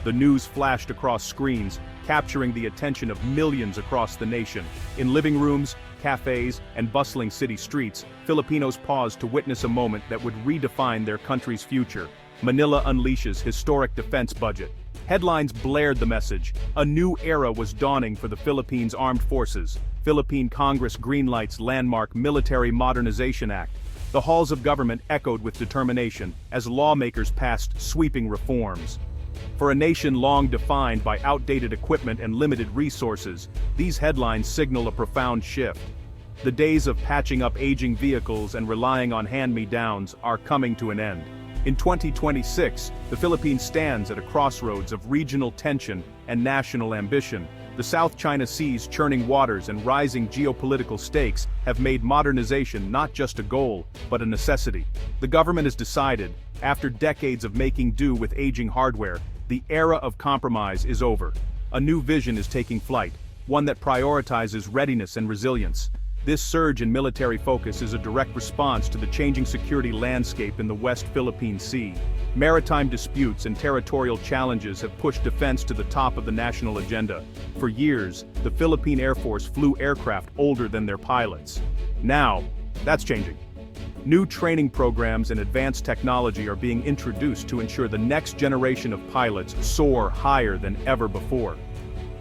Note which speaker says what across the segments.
Speaker 1: The news flashed across screens, capturing the attention of millions across the nation. In living rooms, cafes, and bustling city streets, Filipinos paused to witness a moment that would redefine their country's future. Manila unleashes historic defense budget. Headlines blared the message. A new era was dawning for the Philippines Armed Forces. Philippine Congress greenlights landmark Military Modernization Act. The halls of government echoed with determination as lawmakers passed sweeping reforms. For a nation long defined by outdated equipment and limited resources, these headlines signal a profound shift. The days of patching up aging vehicles and relying on hand-me-downs are coming to an end. In 2026, the Philippines stands at a crossroads of regional tension and national ambition. The South China Sea's churning waters and rising geopolitical stakes have made modernization not just a goal, but a necessity. The government has decided, after decades of making do with aging hardware, the era of compromise is over. A new vision is taking flight, one that prioritizes readiness and resilience. This surge in military focus is a direct response to the changing security landscape in the West Philippine Sea. Maritime disputes and territorial challenges have pushed defense to the top of the national agenda. For years, the Philippine Air Force flew aircraft older than their pilots. Now, that's changing. New training programs and advanced technology are being introduced to ensure the next generation of pilots soar higher than ever before.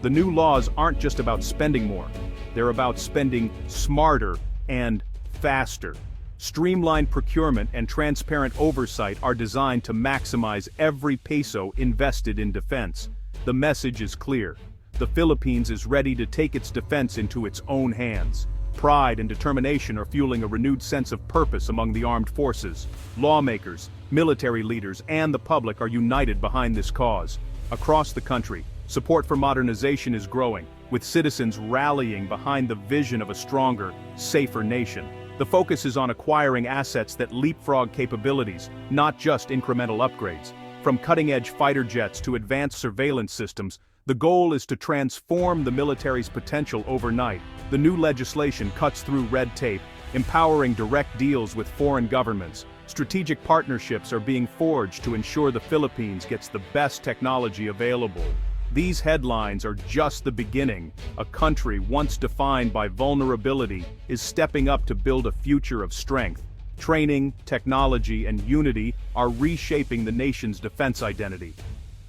Speaker 1: The new laws aren't just about spending more. They're about spending smarter and faster. Streamlined procurement and transparent oversight are designed to maximize every peso invested in defense. The message is clear. The Philippines is ready to take its defense into its own hands. Pride and determination are fueling a renewed sense of purpose among the armed forces. Lawmakers, military leaders, and the public are united behind this cause. Across the country, support for modernization is growing, with citizens rallying behind the vision of a stronger, safer nation. The focus is on acquiring assets that leapfrog capabilities, not just incremental upgrades. From cutting-edge fighter jets to advanced surveillance systems, the goal is to transform the military's potential overnight. The new legislation cuts through red tape, empowering direct deals with foreign governments. Strategic partnerships are being forged to ensure the Philippines gets the best technology available. These headlines are just the beginning. A country once defined by vulnerability is stepping up to build a future of strength. Training, technology, and unity are reshaping the nation's defense identity.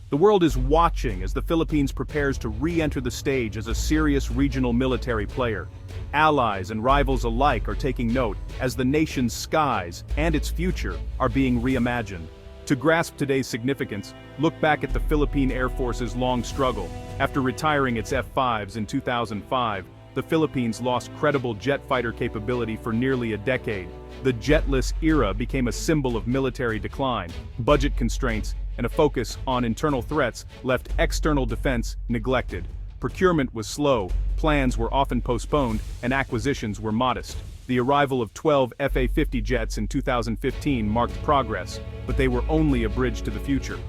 Speaker 1: The world is watching as the Philippines prepares to re-enter the stage as a serious regional military player. Allies and rivals alike are taking note as the nation's skies and its future are being reimagined. To grasp today's significance, look back at the Philippine Air Force's long struggle. After retiring its F-5s in 2005, the Philippines lost credible jet fighter capability for nearly a decade. The jetless era became a symbol of military decline. Budget constraints and a focus on internal threats left external defense neglected. Procurement was slow, plans were often postponed, and acquisitions were modest. The arrival of 12 FA-50 jets in 2015 marked progress, but they were only a bridge to the future.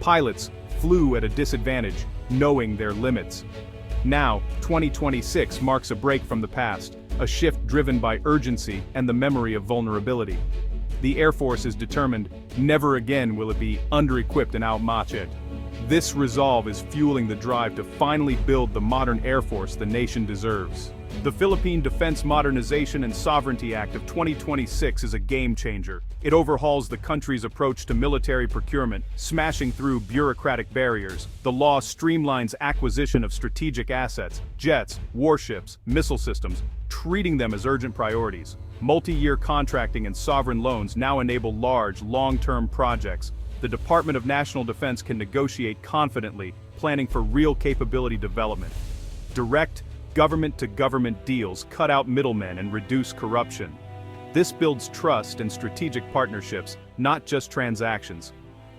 Speaker 1: Pilots flew at a disadvantage, knowing their limits. Now, 2026 marks a break from the past, a shift driven by urgency and the memory of vulnerability. The Air Force is determined, never again will it be under-equipped and outmatched. This resolve is fueling the drive to finally build the modern Air Force the nation deserves. The Philippine Defense Modernization and Sovereignty Act of 2026 is a game-changer. It overhauls the country's approach to military procurement, smashing through bureaucratic barriers. The law streamlines acquisition of strategic assets, jets, warships, missile systems, treating them as urgent priorities. Multi-year contracting and sovereign loans now enable large, long-term projects. The Department of National Defense can negotiate confidently, planning for real capability development. Direct, government-to-government deals cut out middlemen and reduce corruption. This builds trust and strategic partnerships, not just transactions.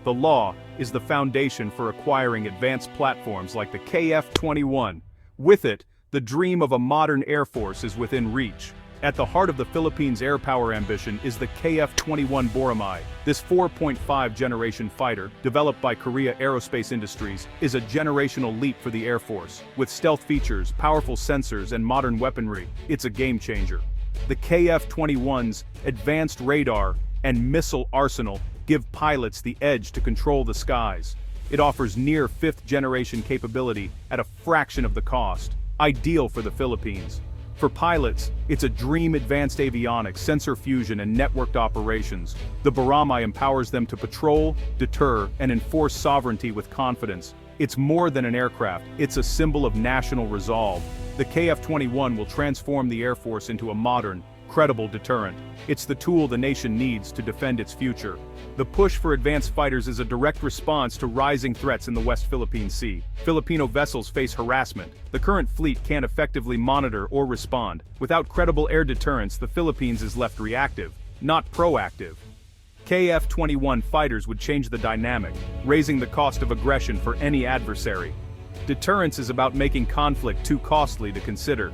Speaker 1: The law is the foundation for acquiring advanced platforms like the KF-21. With it, the dream of a modern Air Force is within reach. At the heart of the Philippines' air power ambition is the KF-21 Boramae. This 4.5 generation fighter, developed by Korea Aerospace Industries, is a generational leap for the Air Force. With stealth features, powerful sensors, and modern weaponry, it's a game changer. The KF-21's advanced radar and missile arsenal give pilots the edge to control the skies. It offers near fifth-generation capability at a fraction of the cost, ideal for the Philippines. For pilots, it's a dream: advanced avionics, sensor fusion, and networked operations. The Boramae empowers them to patrol, deter, and enforce sovereignty with confidence. It's more than an aircraft, it's a symbol of national resolve. The KF-21 will transform the Air Force into a modern, credible deterrent. It's the tool the nation needs to defend its future. The push for advanced fighters is a direct response to rising threats in the West Philippine Sea. Filipino vessels face harassment. The current fleet can't effectively monitor or respond. Without credible air deterrence, the Philippines is left reactive, not proactive. KF-21 fighters would change the dynamic, raising the cost of aggression for any adversary. Deterrence is about making conflict too costly to consider.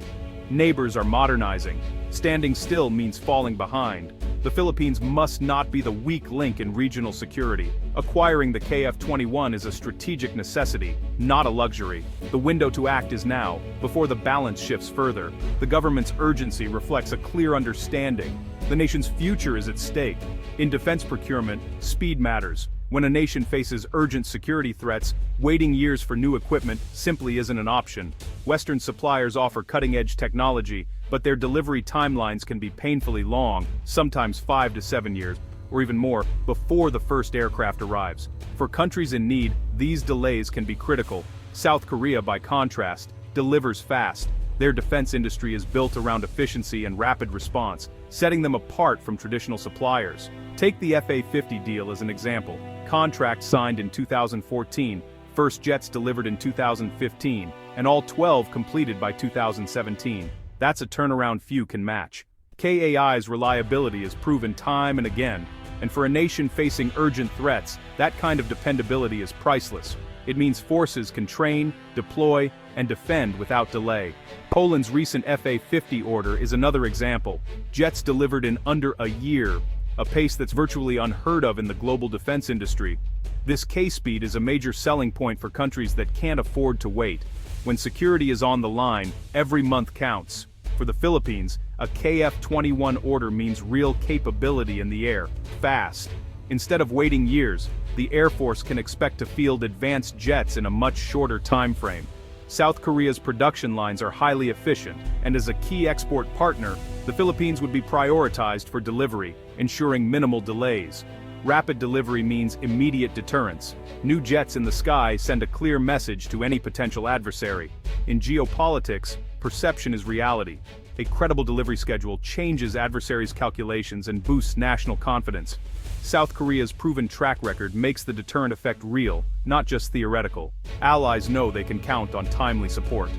Speaker 1: Neighbors are modernizing. Standing still means falling behind. The Philippines must not be the weak link in regional security. Acquiring the KF-21 is a strategic necessity, not a luxury. The window to act is now, before the balance shifts further. The government's urgency reflects a clear understanding. The nation's future is at stake. In defense procurement, speed matters. When a nation faces urgent security threats, waiting years for new equipment simply isn't an option. Western suppliers offer cutting-edge technology, but their delivery timelines can be painfully long, sometimes 5 to 7 years, or even more, before the first aircraft arrives. For countries in need, these delays can be critical. South Korea, by contrast, delivers fast. Their defense industry is built around efficiency and rapid response, setting them apart from traditional suppliers. Take the FA-50 deal as an example. Contract signed in 2014, first jets delivered in 2015, and all 12 completed by 2017. That's a turnaround few can match. KAI's reliability is proven time and again, and for a nation facing urgent threats, that kind of dependability is priceless. It means forces can train, deploy, and defend without delay. Poland's recent FA-50 order is another example. Jets delivered in under a year, a pace that's virtually unheard of in the global defense industry. This K-speed is a major selling point for countries that can't afford to wait. When security is on the line, every month counts. For the Philippines, a KF-21 order means real capability in the air, fast. Instead of waiting years, the Air Force can expect to field advanced jets in a much shorter time frame. South Korea's production lines are highly efficient, and as a key export partner, the Philippines would be prioritized for delivery, ensuring minimal delays. Rapid delivery means immediate deterrence. New jets in the sky send a clear message to any potential adversary. In geopolitics, perception is reality. A credible delivery schedule changes adversaries' calculations and boosts national confidence. South Korea's proven track record makes the deterrent effect real, not just theoretical. Allies know they can count on timely support.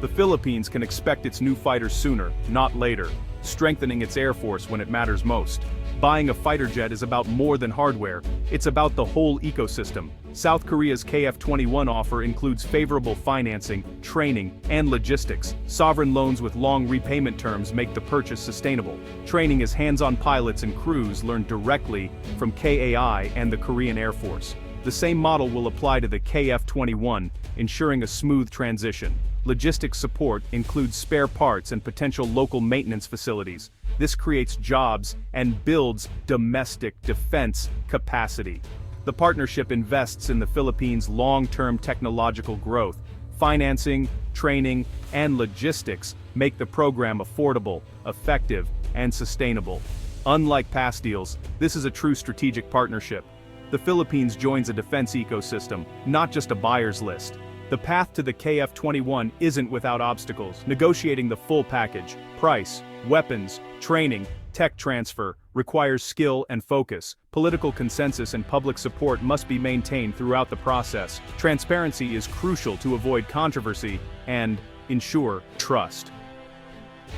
Speaker 1: The Philippines can expect its new fighters sooner, not later, strengthening its air force when it matters most. Buying a fighter jet is about more than hardware, it's about the whole ecosystem. South Korea's KF-21 offer includes favorable financing, training, and logistics. Sovereign loans with long repayment terms make the purchase sustainable. Training as hands-on pilots and crews learn directly from KAI and the Korean Air Force. The same model will apply to the KF-21, ensuring a smooth transition. Logistics support includes spare parts and potential local maintenance facilities. This creates jobs and builds domestic defense capacity. The partnership invests in the Philippines' long-term technological growth. Financing, training, and logistics make the program affordable, effective, and sustainable. Unlike past deals, this is a true strategic partnership. The Philippines joins a defense ecosystem, not just a buyer's list. The path to the KF-21 isn't without obstacles. Negotiating the full package, price, weapons, training, tech transfer, requires skill and focus. Political consensus and public support must be maintained throughout the process. Transparency is crucial to avoid controversy and ensure trust.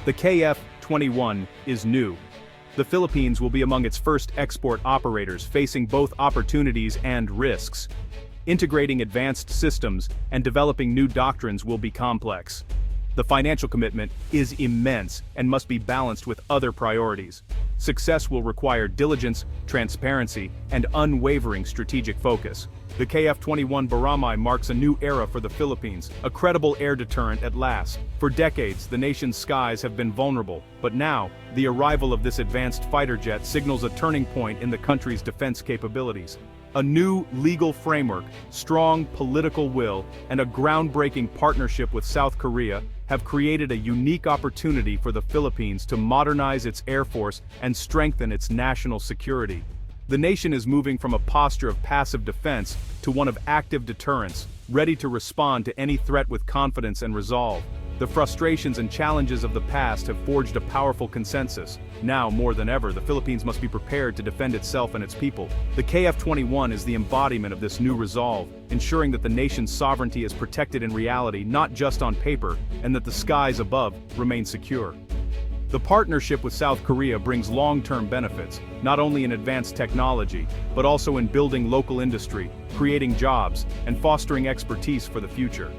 Speaker 1: The KF-21 is new. The Philippines will be among its first export operators, facing both opportunities and risks. Integrating advanced systems and developing new doctrines will be complex. The financial commitment is immense and must be balanced with other priorities. Success will require diligence, transparency, and unwavering strategic focus. The KF-21 Boramae marks a new era for the Philippines, a credible air deterrent at last. For decades, the nation's skies have been vulnerable, but now, the arrival of this advanced fighter jet signals a turning point in the country's defense capabilities. A new legal framework, strong political will, and a groundbreaking partnership with South Korea have created a unique opportunity for the Philippines to modernize its air force and strengthen its national security. The nation is moving from a posture of passive defense to one of active deterrence, ready to respond to any threat with confidence and resolve. The frustrations and challenges of the past have forged a powerful consensus. Now, more than ever, the Philippines must be prepared to defend itself and its people. The KF-21 is the embodiment of this new resolve, ensuring that the nation's sovereignty is protected in reality, not just on paper, and that the skies above remain secure. The partnership with South Korea brings long-term benefits, not only in advanced technology, but also in building local industry, creating jobs, and fostering expertise for the future.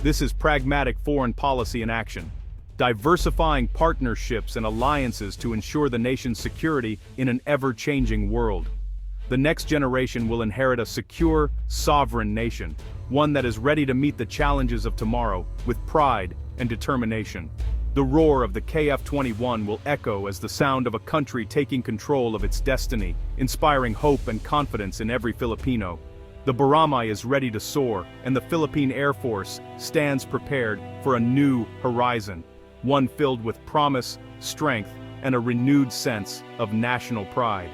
Speaker 1: This is pragmatic foreign policy in action, diversifying partnerships and alliances to ensure the nation's security in an ever-changing world. The next generation will inherit a secure, sovereign nation, one that is ready to meet the challenges of tomorrow with pride and determination. The roar of the KF-21 will echo as the sound of a country taking control of its destiny, inspiring hope and confidence in every Filipino. The Boramae is ready to soar, and the Philippine Air Force stands prepared for a new horizon, one filled with promise, strength, and a renewed sense of national pride.